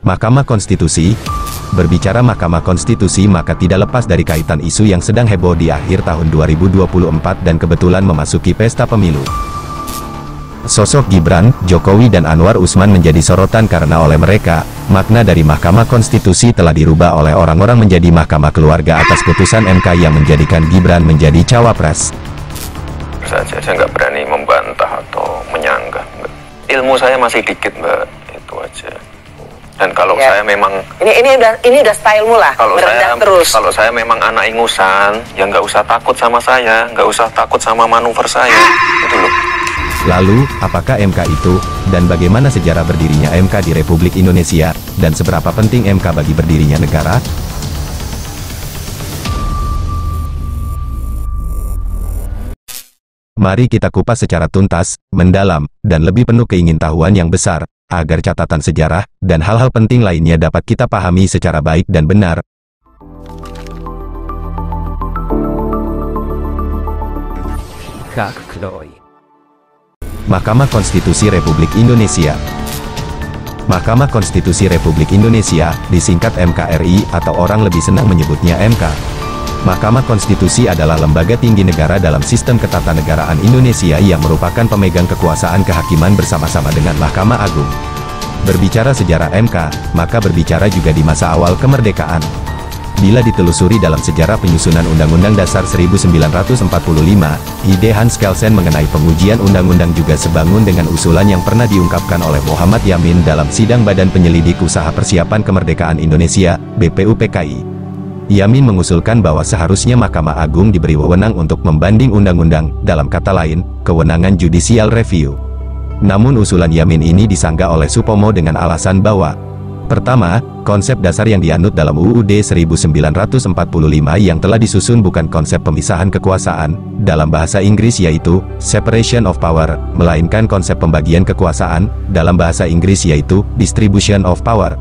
Mahkamah Konstitusi. Berbicara Mahkamah Konstitusi maka tidak lepas dari kaitan isu yang sedang heboh di akhir tahun 2024 dan kebetulan memasuki pesta pemilu. Sosok Gibran, Jokowi dan Anwar Usman menjadi sorotan karena oleh mereka, makna dari Mahkamah Konstitusi telah dirubah oleh orang-orang menjadi Mahkamah Keluarga atas putusan MK yang menjadikan Gibran menjadi cawapres. Saja, saya nggak berani membantah atau menyanggah. Ilmu saya masih dikit, Mbak, itu aja. Dan kalau saya memang ini udah stylemu lah, kalau saya memang anak ingusan, ya nggak usah takut sama saya, nggak usah takut sama manuver saya, gitu loh. Lalu, apakah MK itu, dan bagaimana sejarah berdirinya MK di Republik Indonesia, dan seberapa penting MK bagi berdirinya negara? Mari kita kupas secara tuntas, mendalam, dan lebih penuh keingintahuan yang besar, agar catatan sejarah, dan hal-hal penting lainnya dapat kita pahami secara baik dan benar. Mahkamah Konstitusi Republik Indonesia. Mahkamah Konstitusi Republik Indonesia, disingkat MKRI atau orang lebih senang menyebutnya MK. Mahkamah Konstitusi adalah lembaga tinggi negara dalam sistem ketatanegaraan Indonesia yang merupakan pemegang kekuasaan kehakiman bersama-sama dengan Mahkamah Agung. Berbicara sejarah MK, maka berbicara juga di masa awal kemerdekaan. Bila ditelusuri dalam sejarah penyusunan Undang-Undang Dasar 1945, ide Hans Kelsen mengenai pengujian undang-undang juga sebangun dengan usulan yang pernah diungkapkan oleh Muhammad Yamin dalam sidang Badan Penyelidik Usaha Persiapan Kemerdekaan Indonesia, BPUPKI. Yamin mengusulkan bahwa seharusnya Mahkamah Agung diberi wewenang untuk membanding undang-undang, dalam kata lain, kewenangan judicial review. Namun usulan Yamin ini disanggah oleh Supomo dengan alasan bahwa pertama, konsep dasar yang dianut dalam UUD 1945 yang telah disusun bukan konsep pemisahan kekuasaan, dalam bahasa Inggris yaitu separation of power, melainkan konsep pembagian kekuasaan, dalam bahasa Inggris yaitu distribution of power.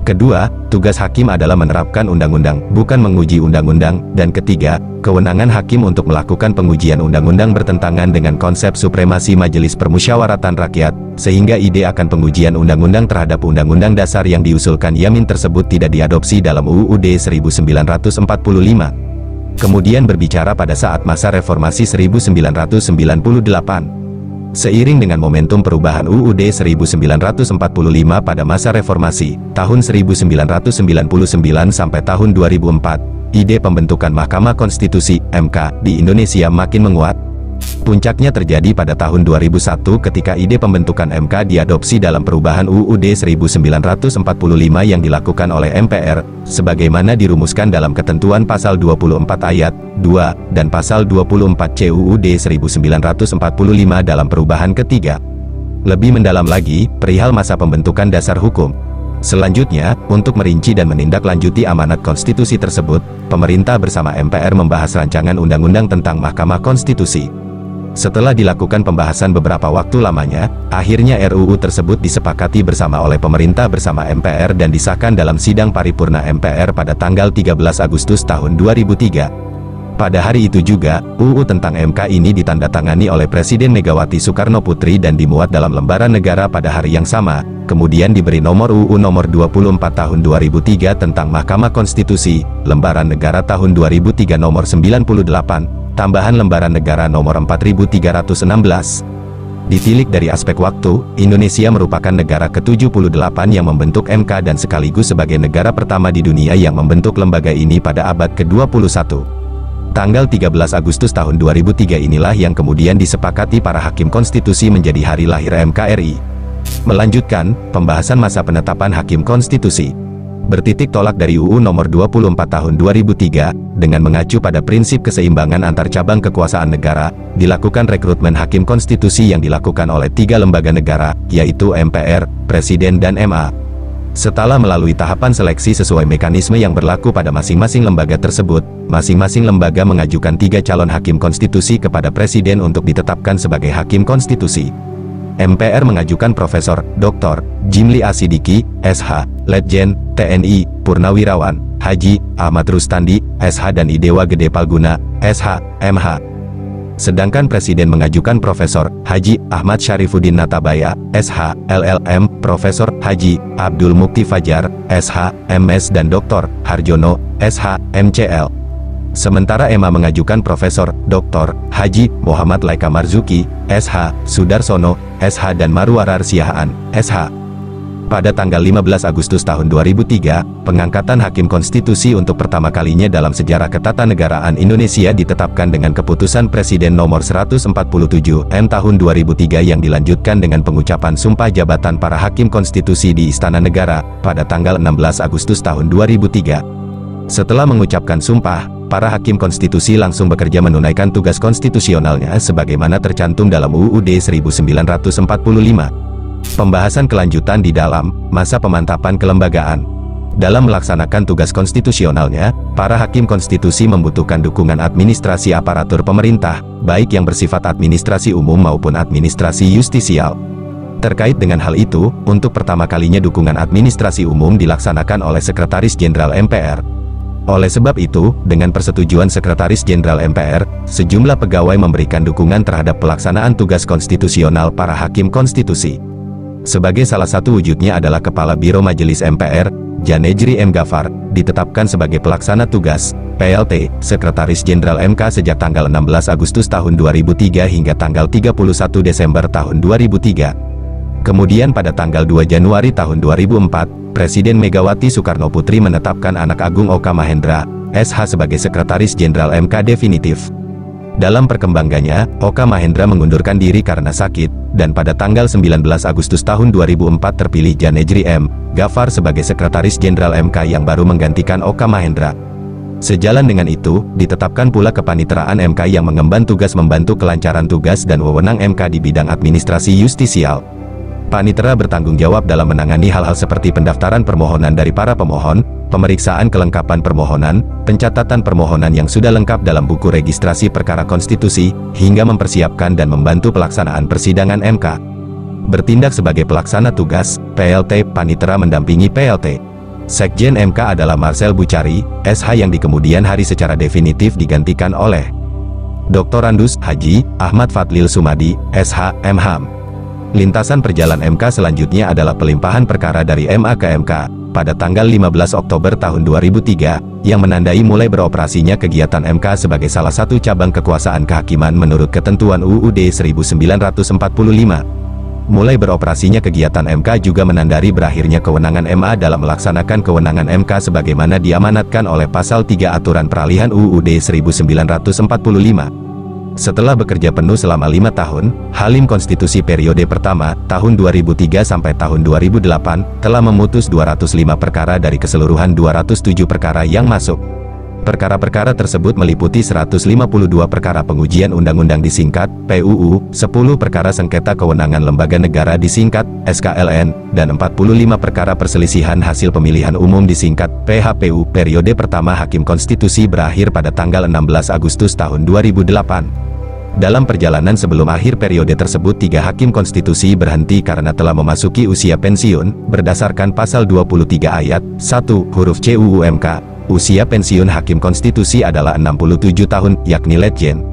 Kedua, tugas hakim adalah menerapkan undang-undang, bukan menguji undang-undang. Dan ketiga, kewenangan hakim untuk melakukan pengujian undang-undang bertentangan dengan konsep supremasi Majelis Permusyawaratan Rakyat, sehingga ide akan pengujian undang-undang terhadap undang-undang dasar yang diusulkan Yamin tersebut tidak diadopsi dalam UUD 1945. Kemudian berbicara pada saat masa reformasi 1998. Seiring dengan momentum perubahan UUD 1945 pada masa reformasi, tahun 1999 sampai tahun 2004, ide pembentukan Mahkamah Konstitusi, MK, di Indonesia makin menguat. Puncaknya terjadi pada tahun 2001 ketika ide pembentukan MK diadopsi dalam perubahan UUD 1945 yang dilakukan oleh MPR, sebagaimana dirumuskan dalam ketentuan pasal 24 ayat 2, dan pasal 24C UUD 1945 dalam perubahan ketiga. Lebih mendalam lagi, perihal masa pembentukan dasar hukum. Selanjutnya, untuk merinci dan menindaklanjuti amanat konstitusi tersebut, pemerintah bersama MPR membahas rancangan undang-undang tentang Mahkamah Konstitusi. Setelah dilakukan pembahasan beberapa waktu lamanya, akhirnya RUU tersebut disepakati bersama oleh pemerintah bersama MPR dan disahkan dalam sidang paripurna MPR pada tanggal 13 Agustus tahun 2003. Pada hari itu juga, UU tentang MK ini ditandatangani oleh Presiden Megawati Soekarno Putri dan dimuat dalam lembaran negara pada hari yang sama, kemudian diberi nomor UU nomor 24 tahun 2003 tentang Mahkamah Konstitusi, lembaran negara tahun 2003 nomor 98, tambahan lembaran negara nomor 4316. Ditilik dari aspek waktu, Indonesia merupakan negara ke-78 yang membentuk MK dan sekaligus sebagai negara pertama di dunia yang membentuk lembaga ini pada abad ke-21. Tanggal 13 Agustus tahun 2003 inilah yang kemudian disepakati para hakim konstitusi menjadi hari lahir MKRI. Melanjutkan, pembahasan masa penetapan hakim konstitusi. Bertitik tolak dari UU nomor 24 tahun 2003, dengan mengacu pada prinsip keseimbangan antar cabang kekuasaan negara, dilakukan rekrutmen hakim konstitusi yang dilakukan oleh 3 lembaga negara, yaitu MPR, Presiden dan MA. Setelah melalui tahapan seleksi sesuai mekanisme yang berlaku pada masing-masing lembaga tersebut, masing-masing lembaga mengajukan 3 calon hakim konstitusi kepada Presiden untuk ditetapkan sebagai hakim konstitusi. MPR mengajukan Profesor, Dr. Jimli Asidiki, SH, Letjen, TNI, Purnawirawan, Haji, Ahmad Rustandi, SH dan Idewa Gede Palguna, SH, MH. Sedangkan Presiden mengajukan Profesor Haji Ahmad Syarifuddin Natabaya, SH, LLM, Profesor Haji Abdul Mukti Fajar, SH, MS dan Dr. Harjono, SH, MCL. Sementara EMA mengajukan Profesor Dr. Haji Muhammad Laika Marzuki, SH, Sudarsono, SH dan Marwarar Siahaan, SH. Pada tanggal 15 Agustus tahun 2003, pengangkatan Hakim Konstitusi untuk pertama kalinya dalam sejarah ketatanegaraan Indonesia ditetapkan dengan keputusan Presiden nomor 147/M tahun 2003 yang dilanjutkan dengan pengucapan sumpah jabatan para Hakim Konstitusi di Istana Negara pada tanggal 16 Agustus tahun 2003. Setelah mengucapkan sumpah, para Hakim Konstitusi langsung bekerja menunaikan tugas konstitusionalnya sebagaimana tercantum dalam UUD 1945. Pembahasan kelanjutan di dalam masa pemantapan kelembagaan. Dalam melaksanakan tugas konstitusionalnya, para Hakim Konstitusi membutuhkan dukungan administrasi aparatur pemerintah, baik yang bersifat administrasi umum maupun administrasi justisial. Terkait dengan hal itu, untuk pertama kalinya dukungan administrasi umum dilaksanakan oleh Sekretaris Jenderal MPR. Oleh sebab itu, dengan persetujuan Sekretaris Jenderal MPR, sejumlah pegawai memberikan dukungan terhadap pelaksanaan tugas konstitusional para Hakim Konstitusi. Sebagai salah satu wujudnya adalah Kepala Biro Majelis MPR, Janejri M. Gafar, ditetapkan sebagai pelaksana tugas, PLT, Sekretaris Jenderal MK sejak tanggal 16 Agustus tahun 2003 hingga tanggal 31 Desember tahun 2003. Kemudian pada tanggal 2 Januari tahun 2004, Presiden Megawati Soekarno Putri menetapkan Anak Agung Oka Mahendra, SH sebagai Sekretaris Jenderal MK definitif. Dalam perkembangannya, Oka Mahendra mengundurkan diri karena sakit, dan pada tanggal 19 Agustus tahun 2004 terpilih Janejri M. Gafar sebagai Sekretaris Jenderal MK yang baru menggantikan Oka Mahendra. Sejalan dengan itu, ditetapkan pula Kepaniteraan MK yang mengemban tugas membantu kelancaran tugas dan wewenang MK di bidang administrasi justisial. Panitera bertanggung jawab dalam menangani hal-hal seperti pendaftaran permohonan dari para pemohon, pemeriksaan kelengkapan permohonan, pencatatan permohonan yang sudah lengkap dalam buku registrasi perkara konstitusi, hingga mempersiapkan dan membantu pelaksanaan persidangan MK. Bertindak sebagai pelaksana tugas, PLT, Panitera mendampingi PLT. Sekjen MK adalah Marcel Bucari, SH yang di kemudian hari secara definitif digantikan oleh Dr. Andus Haji Ahmad Fadlil Sumadi, SH, MHAM. Lintasan perjalanan MK selanjutnya adalah pelimpahan perkara dari MA ke MK, pada tanggal 15 Oktober tahun 2003, yang menandai mulai beroperasinya kegiatan MK sebagai salah satu cabang kekuasaan kehakiman menurut ketentuan UUD 1945. Mulai beroperasinya kegiatan MK juga menandai berakhirnya kewenangan MA dalam melaksanakan kewenangan MK sebagaimana diamanatkan oleh Pasal 3 Aturan Peralihan UUD 1945. Setelah bekerja penuh selama 5 tahun, Hakim Konstitusi periode pertama, tahun 2003 sampai tahun 2008, telah memutus 205 perkara dari keseluruhan 207 perkara yang masuk. Perkara-perkara tersebut meliputi 152 perkara pengujian undang-undang disingkat, PUU, 10 perkara sengketa kewenangan lembaga negara disingkat, SKLN, dan 45 perkara perselisihan hasil pemilihan umum disingkat, PHPU. Periode pertama Hakim Konstitusi berakhir pada tanggal 16 Agustus tahun 2008. Dalam perjalanan sebelum akhir periode tersebut 3 Hakim Konstitusi berhenti karena telah memasuki usia pensiun, berdasarkan Pasal 23 Ayat 1, huruf C UU MK. Usia pensiun Hakim Konstitusi adalah 67 tahun, yakni Letjen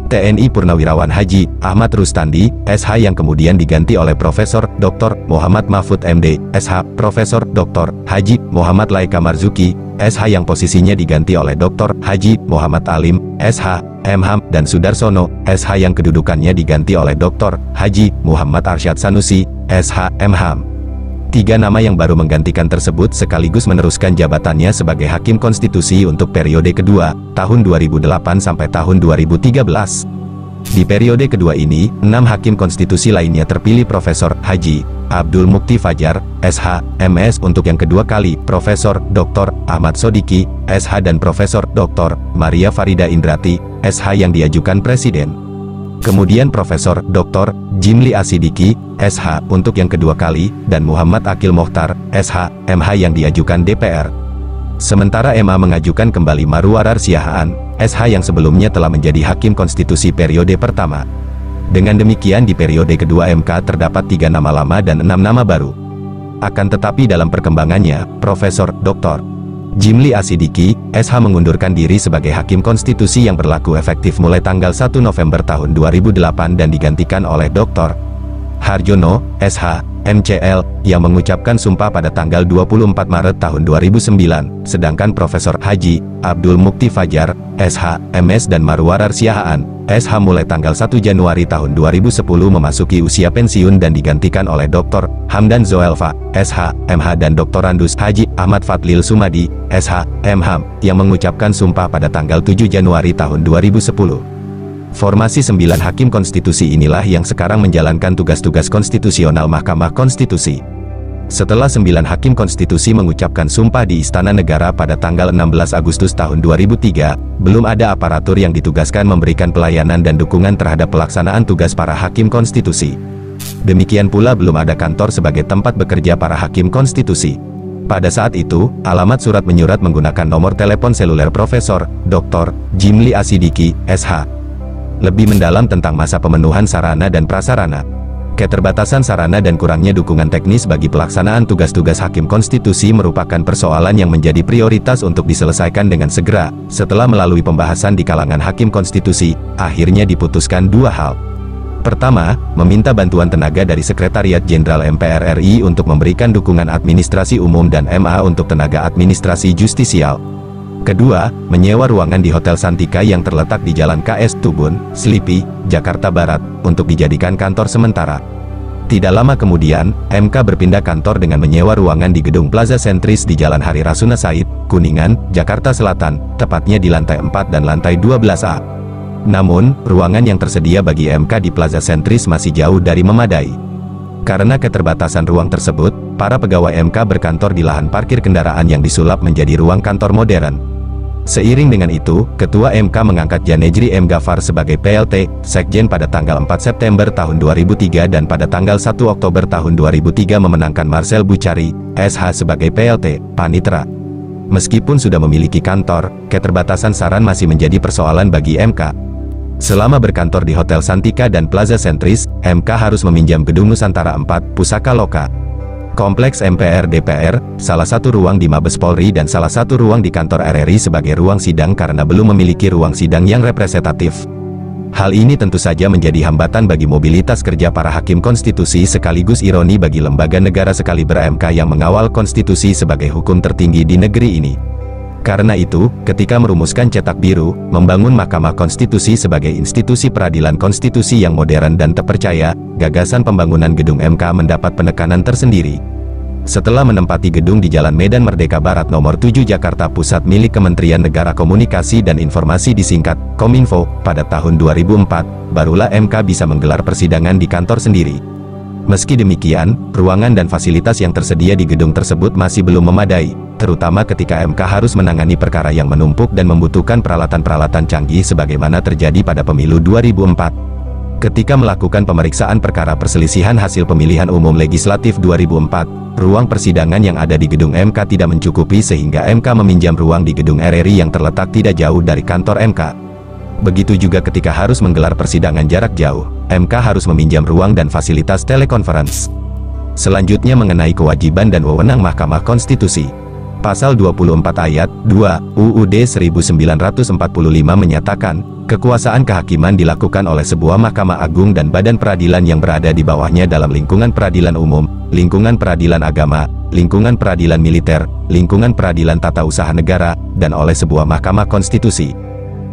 TNI Purnawirawan Haji Ahmad Rustandi, SH yang kemudian diganti oleh Profesor Dr. Muhammad Mahfud MD, SH, Profesor Dr. Haji Muhammad Laika Marzuki, SH yang posisinya diganti oleh Dr. Haji Muhammad Alim, SH, MHAM, dan Sudarsono, SH yang kedudukannya diganti oleh Dr. Haji Muhammad Arsyad Sanusi, SH, MHAM. 3 nama yang baru menggantikan tersebut sekaligus meneruskan jabatannya sebagai Hakim Konstitusi untuk periode kedua, tahun 2008 sampai tahun 2013. Di periode kedua ini, 6 Hakim Konstitusi lainnya terpilih Profesor Haji Abdul Mukti Fajar, SH, MS untuk yang kedua kali, Profesor Dr. Ahmad Sodiki, SH dan Profesor Dr. Maria Farida Indrati, SH yang diajukan Presiden. Kemudian Profesor Dr. Jimli Asidiki, SH untuk yang kedua kali, dan Muhammad Akil Mohtar, SH, MH yang diajukan DPR. Sementara MA mengajukan kembali Marwarar Siahaan, SH yang sebelumnya telah menjadi Hakim Konstitusi periode pertama. Dengan demikian di periode kedua MK terdapat 3 nama lama dan 6 nama baru. Akan tetapi dalam perkembangannya, Profesor Dr. Jimli Asidiki, SH mengundurkan diri sebagai Hakim Konstitusi yang berlaku efektif mulai tanggal 1 November tahun 2008 dan digantikan oleh Dr. Harjono, SH, MCL, yang mengucapkan sumpah pada tanggal 24 Maret tahun 2009, sedangkan Profesor Haji Abdul Mukti Fajar, SH, MS dan Marwarar Siahaan, SH mulai tanggal 1 Januari tahun 2010 memasuki usia pensiun dan digantikan oleh Dr. Hamdan Zoelfa, SH, MH dan Dr. Andus Haji Ahmad Fadlil Sumadi, SH, MH, yang mengucapkan sumpah pada tanggal 7 Januari tahun 2010. Formasi 9 Hakim Konstitusi inilah yang sekarang menjalankan tugas-tugas konstitusional Mahkamah Konstitusi. Setelah 9 Hakim Konstitusi mengucapkan sumpah di Istana Negara pada tanggal 16 Agustus tahun 2003, belum ada aparatur yang ditugaskan memberikan pelayanan dan dukungan terhadap pelaksanaan tugas para Hakim Konstitusi. Demikian pula belum ada kantor sebagai tempat bekerja para Hakim Konstitusi. Pada saat itu, alamat surat menyurat menggunakan nomor telepon seluler Profesor Dr. Jimli Asidiki, SH. Lebih mendalam tentang masa pemenuhan sarana dan prasarana, keterbatasan sarana dan kurangnya dukungan teknis bagi pelaksanaan tugas-tugas Hakim Konstitusi merupakan persoalan yang menjadi prioritas untuk diselesaikan dengan segera. Setelah melalui pembahasan di kalangan Hakim Konstitusi, akhirnya diputuskan dua hal. Pertama, meminta bantuan tenaga dari Sekretariat Jenderal MPR RI untuk memberikan dukungan administrasi umum dan MA untuk tenaga administrasi justisial. Kedua, menyewa ruangan di Hotel Santika yang terletak di Jalan KS Tubun, Selipi, Jakarta Barat, untuk dijadikan kantor sementara. Tidak lama kemudian, MK berpindah kantor dengan menyewa ruangan di Gedung Plaza Sentris di Jalan Hari Rasuna Said, Kuningan, Jakarta Selatan, tepatnya di lantai 4 dan lantai 12A. Namun, ruangan yang tersedia bagi MK di Plaza Sentris masih jauh dari memadai. Karena keterbatasan ruang tersebut, para pegawai MK berkantor di lahan parkir kendaraan yang disulap menjadi ruang kantor modern. Seiring dengan itu, Ketua MK mengangkat Janejri M. Gafar sebagai PLT, Sekjen pada tanggal 4 September tahun 2003 dan pada tanggal 1 Oktober tahun 2003 memenangkan Marcel Bucari, SH sebagai PLT, Panitra. Meskipun sudah memiliki kantor, keterbatasan saran masih menjadi persoalan bagi MK. Selama berkantor di Hotel Santika dan Plaza Sentris, MK harus meminjam Gedung Nusantara 4, Pusaka Loka, Kompleks MPR DPR, salah satu ruang di Mabes Polri dan salah satu ruang di kantor RRI sebagai ruang sidang karena belum memiliki ruang sidang yang representatif. Hal ini tentu saja menjadi hambatan bagi mobilitas kerja para Hakim Konstitusi sekaligus ironi bagi lembaga negara sekaliber MK yang mengawal konstitusi sebagai hukum tertinggi di negeri ini. Karena itu, ketika merumuskan cetak biru, membangun Mahkamah Konstitusi sebagai institusi peradilan konstitusi yang modern dan terpercaya, gagasan pembangunan gedung MK mendapat penekanan tersendiri. Setelah menempati gedung di Jalan Medan Merdeka Barat nomor 7 Jakarta Pusat milik Kementerian Negara Komunikasi dan Informasi disingkat Kominfo, pada tahun 2004, barulah MK bisa menggelar persidangan di kantor sendiri. Meski demikian, ruangan dan fasilitas yang tersedia di gedung tersebut masih belum memadai, terutama ketika MK harus menangani perkara yang menumpuk dan membutuhkan peralatan-peralatan canggih sebagaimana terjadi pada pemilu 2004. Ketika melakukan pemeriksaan perkara perselisihan hasil pemilihan umum legislatif 2004, ruang persidangan yang ada di gedung MK tidak mencukupi sehingga MK meminjam ruang di gedung RRI yang terletak tidak jauh dari kantor MK. Begitu juga ketika harus menggelar persidangan jarak jauh, MK harus meminjam ruang dan fasilitas telekonferensi. Selanjutnya mengenai kewajiban dan wewenang Mahkamah Konstitusi. Pasal 24 ayat 2 UUD 1945 menyatakan, kekuasaan kehakiman dilakukan oleh sebuah Mahkamah Agung dan badan peradilan yang berada di bawahnya dalam lingkungan peradilan umum, lingkungan peradilan agama, lingkungan peradilan militer, lingkungan peradilan tata usaha negara, dan oleh sebuah Mahkamah Konstitusi.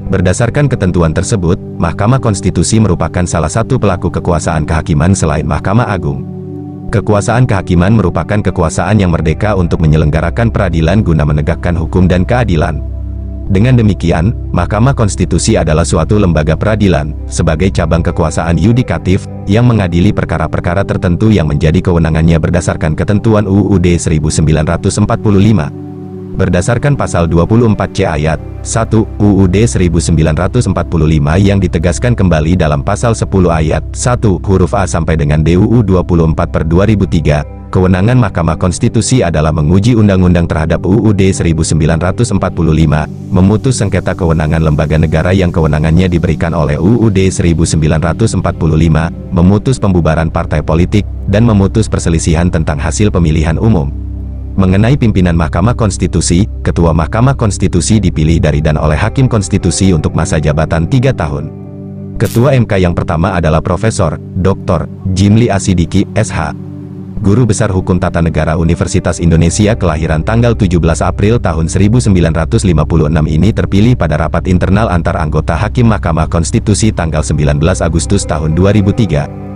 Berdasarkan ketentuan tersebut, Mahkamah Konstitusi merupakan salah satu pelaku kekuasaan kehakiman selain Mahkamah Agung. Kekuasaan kehakiman merupakan kekuasaan yang merdeka untuk menyelenggarakan peradilan guna menegakkan hukum dan keadilan. Dengan demikian, Mahkamah Konstitusi adalah suatu lembaga peradilan, sebagai cabang kekuasaan yudikatif, yang mengadili perkara-perkara tertentu yang menjadi kewenangannya berdasarkan ketentuan UUD 1945. Berdasarkan pasal 24C ayat 1 UUD 1945 yang ditegaskan kembali dalam pasal 10 ayat 1 huruf A sampai dengan DUU 24/2003, kewenangan Mahkamah Konstitusi adalah menguji undang-undang terhadap UUD 1945, memutus sengketa kewenangan lembaga negara yang kewenangannya diberikan oleh UUD 1945, memutus pembubaran partai politik, dan memutus perselisihan tentang hasil pemilihan umum. Mengenai pimpinan Mahkamah Konstitusi, Ketua Mahkamah Konstitusi dipilih dari dan oleh Hakim Konstitusi untuk masa jabatan 3 tahun. Ketua MK yang pertama adalah Profesor Dr. Jimli Asidiki, SH. Guru Besar Hukum Tata Negara Universitas Indonesia kelahiran tanggal 17 April tahun 1956 ini terpilih pada rapat internal antar anggota Hakim Mahkamah Konstitusi tanggal 19 Agustus tahun 2003.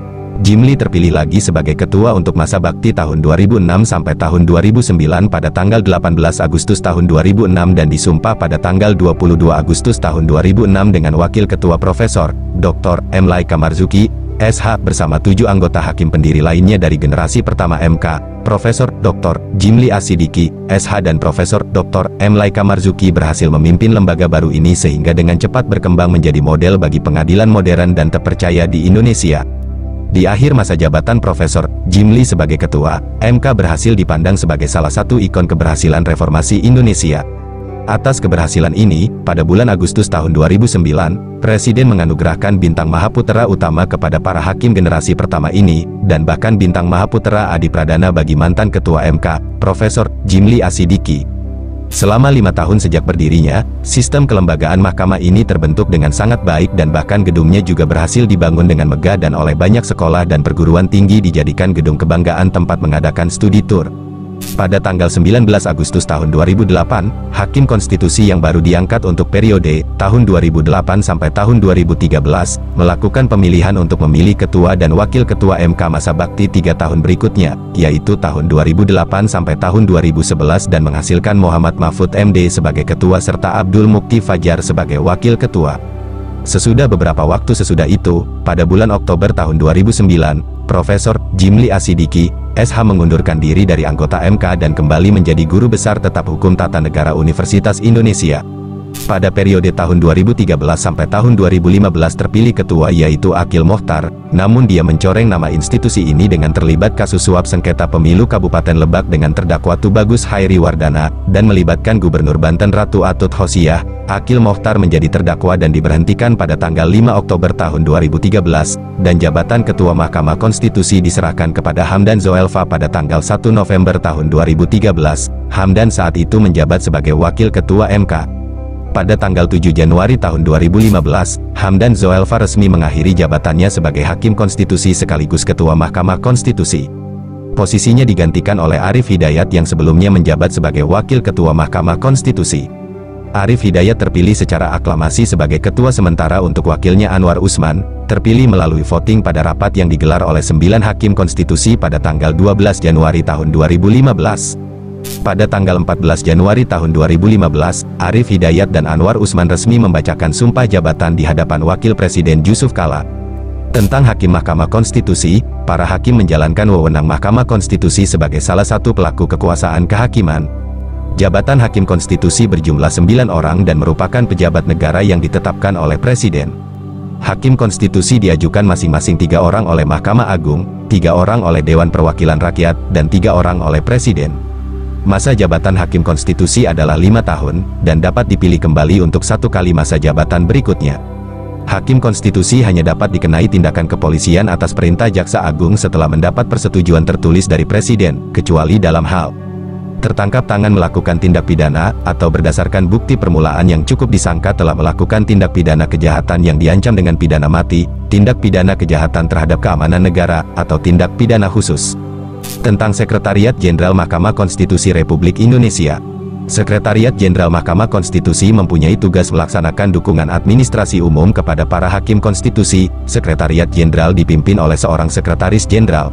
Jimli terpilih lagi sebagai ketua untuk masa bakti tahun 2006 sampai tahun 2009 pada tanggal 18 Agustus tahun 2006 dan disumpah pada tanggal 22 Agustus tahun 2006 dengan wakil ketua Profesor Dr. M. Laika Marzuki, SH bersama 7 anggota hakim pendiri lainnya dari generasi pertama MK, Profesor Dr. Jimli Asidiki, SH dan Profesor Dr. M. Laika Marzuki berhasil memimpin lembaga baru ini sehingga dengan cepat berkembang menjadi model bagi pengadilan modern dan terpercaya di Indonesia. Di akhir masa jabatan Profesor Jimli sebagai ketua, MK berhasil dipandang sebagai salah satu ikon keberhasilan reformasi Indonesia. Atas keberhasilan ini, pada bulan Agustus tahun 2009, Presiden menganugerahkan Bintang Mahaputra Utama kepada para hakim generasi pertama ini, dan bahkan Bintang Mahaputra Adi Pradana bagi mantan Ketua MK, Profesor Jimli Asidiki. Selama 5 tahun sejak berdirinya, sistem kelembagaan mahkamah ini terbentuk dengan sangat baik dan bahkan gedungnya juga berhasil dibangun dengan megah dan oleh banyak sekolah dan perguruan tinggi dijadikan gedung kebanggaan tempat mengadakan studi tur. Pada tanggal 19 Agustus tahun 2008, Hakim Konstitusi yang baru diangkat untuk periode tahun 2008 sampai tahun 2013, melakukan pemilihan untuk memilih ketua dan wakil ketua MK masa bakti 3 tahun berikutnya, yaitu tahun 2008 sampai tahun 2011 dan menghasilkan Muhammad Mahfud MD sebagai ketua serta Abdul Mukti Fajar sebagai wakil ketua. Sesudah beberapa waktu sesudah itu, pada bulan Oktober tahun 2009, Profesor Jimli Asidiki, SH mengundurkan diri dari anggota MK dan kembali menjadi Guru Besar Tetap Hukum Tata Negara Universitas Indonesia. Pada periode tahun 2013 sampai tahun 2015 terpilih ketua yaitu Akil Mohtar, namun dia mencoreng nama institusi ini dengan terlibat kasus suap sengketa pemilu Kabupaten Lebak dengan terdakwa Tubagus Hairi Wardana, dan melibatkan Gubernur Banten Ratu Atut Hosiah. Akil Mohtar menjadi terdakwa dan diberhentikan pada tanggal 5 Oktober tahun 2013, dan jabatan Ketua Mahkamah Konstitusi diserahkan kepada Hamdan Zoelfa pada tanggal 1 November tahun 2013. Hamdan saat itu menjabat sebagai Wakil Ketua MK. Pada tanggal 7 Januari tahun 2015, Hamdan Zoelfa resmi mengakhiri jabatannya sebagai Hakim Konstitusi sekaligus Ketua Mahkamah Konstitusi. Posisinya digantikan oleh Arif Hidayat yang sebelumnya menjabat sebagai Wakil Ketua Mahkamah Konstitusi. Arif Hidayat terpilih secara aklamasi sebagai ketua sementara untuk wakilnya Anwar Usman, terpilih melalui voting pada rapat yang digelar oleh 9 hakim konstitusi pada tanggal 12 Januari tahun 2015. Pada tanggal 14 Januari tahun 2015, Arif Hidayat dan Anwar Usman resmi membacakan sumpah jabatan di hadapan Wakil Presiden Yusuf Kala. Tentang Hakim Mahkamah Konstitusi, para hakim menjalankan wewenang Mahkamah Konstitusi sebagai salah satu pelaku kekuasaan kehakiman. Jabatan Hakim Konstitusi berjumlah 9 orang dan merupakan pejabat negara yang ditetapkan oleh Presiden. Hakim Konstitusi diajukan masing-masing 3 orang oleh Mahkamah Agung, 3 orang oleh Dewan Perwakilan Rakyat, dan 3 orang oleh Presiden. Masa jabatan Hakim Konstitusi adalah 5 tahun, dan dapat dipilih kembali untuk 1 kali masa jabatan berikutnya. Hakim Konstitusi hanya dapat dikenai tindakan kepolisian atas perintah Jaksa Agung setelah mendapat persetujuan tertulis dari Presiden, kecuali dalam hal tertangkap tangan melakukan tindak pidana, atau berdasarkan bukti permulaan yang cukup disangka telah melakukan tindak pidana kejahatan yang diancam dengan pidana mati, tindak pidana kejahatan terhadap keamanan negara, atau tindak pidana khusus. Tentang Sekretariat Jenderal Mahkamah Konstitusi Republik Indonesia. Sekretariat Jenderal Mahkamah Konstitusi mempunyai tugas melaksanakan dukungan administrasi umum kepada para hakim konstitusi. Sekretariat Jenderal dipimpin oleh seorang Sekretaris Jenderal.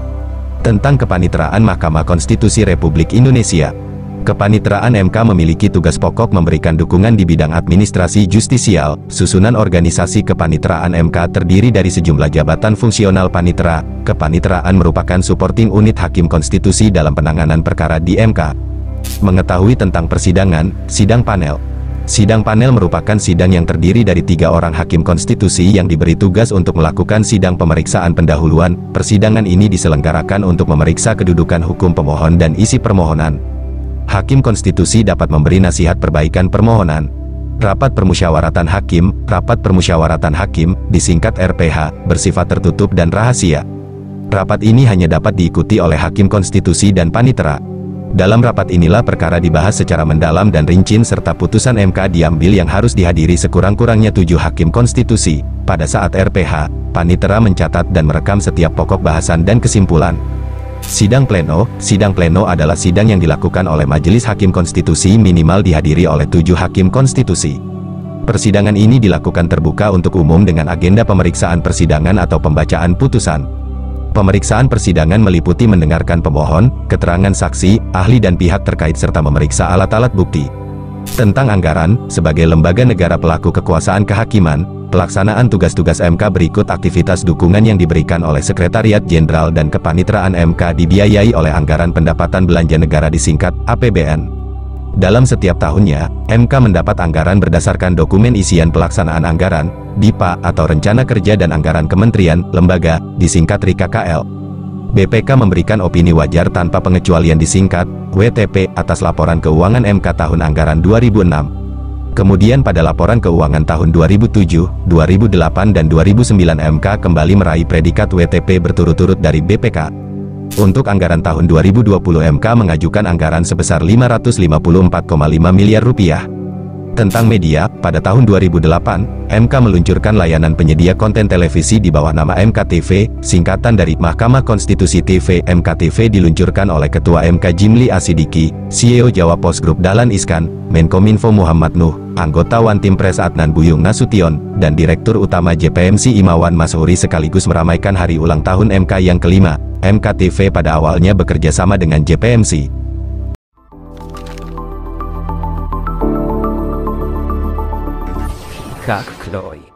Tentang Kepanitraan Mahkamah Konstitusi Republik Indonesia. Kepanitraan MK memiliki tugas pokok memberikan dukungan di bidang administrasi justisial. Susunan organisasi kepanitraan MK terdiri dari sejumlah jabatan fungsional panitera. Kepanitraan merupakan supporting unit hakim konstitusi dalam penanganan perkara di MK. Mengetahui tentang persidangan, sidang panel. Sidang panel merupakan sidang yang terdiri dari 3 orang hakim konstitusi yang diberi tugas untuk melakukan sidang pemeriksaan pendahuluan. Persidangan ini diselenggarakan untuk memeriksa kedudukan hukum pemohon dan isi permohonan. Hakim konstitusi dapat memberi nasihat perbaikan permohonan. Rapat permusyawaratan hakim, disingkat RPH, bersifat tertutup dan rahasia. Rapat ini hanya dapat diikuti oleh hakim konstitusi dan panitera. Dalam rapat inilah perkara dibahas secara mendalam dan rinci serta putusan MK diambil yang harus dihadiri sekurang-kurangnya 7 hakim konstitusi. Pada saat RPH, Panitera mencatat dan merekam setiap pokok bahasan dan kesimpulan. Sidang pleno adalah sidang yang dilakukan oleh Majelis Hakim Konstitusi minimal dihadiri oleh 7 hakim konstitusi. Persidangan ini dilakukan terbuka untuk umum dengan agenda pemeriksaan persidangan atau pembacaan putusan. Pemeriksaan persidangan meliputi mendengarkan pemohon, keterangan saksi, ahli dan pihak terkait serta memeriksa alat-alat bukti. Tentang anggaran, sebagai lembaga negara pelaku kekuasaan kehakiman, pelaksanaan tugas-tugas MK berikut aktivitas dukungan yang diberikan oleh Sekretariat Jenderal dan Kepanitraan MK dibiayai oleh Anggaran Pendapatan Belanja Negara disingkat APBN. Dalam setiap tahunnya, MK mendapat anggaran berdasarkan dokumen isian pelaksanaan anggaran, DIPA atau Rencana Kerja dan Anggaran Kementerian, Lembaga, disingkat RIKKL. BPK memberikan opini wajar tanpa pengecualian disingkat, WTP, atas laporan keuangan MK tahun anggaran 2006. Kemudian pada laporan keuangan tahun 2007, 2008 dan 2009 MK kembali meraih predikat WTP berturut-turut dari BPK. Untuk anggaran tahun 2020 MK mengajukan anggaran sebesar Rp554,5 miliar. Tentang media, pada tahun 2008, MK meluncurkan layanan penyedia konten televisi di bawah nama MKTV, singkatan dari Mahkamah Konstitusi TV. MKTV diluncurkan oleh Ketua MK Jimli Asidiki, CEO Jawa Post Group Dahlan Iskan, Menkominfo Muhammad Nuh, anggota One Team Press Adnan Buyung Nasution, dan Direktur Utama JPMC Imawan Mashuri sekaligus meramaikan hari ulang tahun MK yang kelima. MKTV pada awalnya bekerja sama dengan JPMC. Как Крой.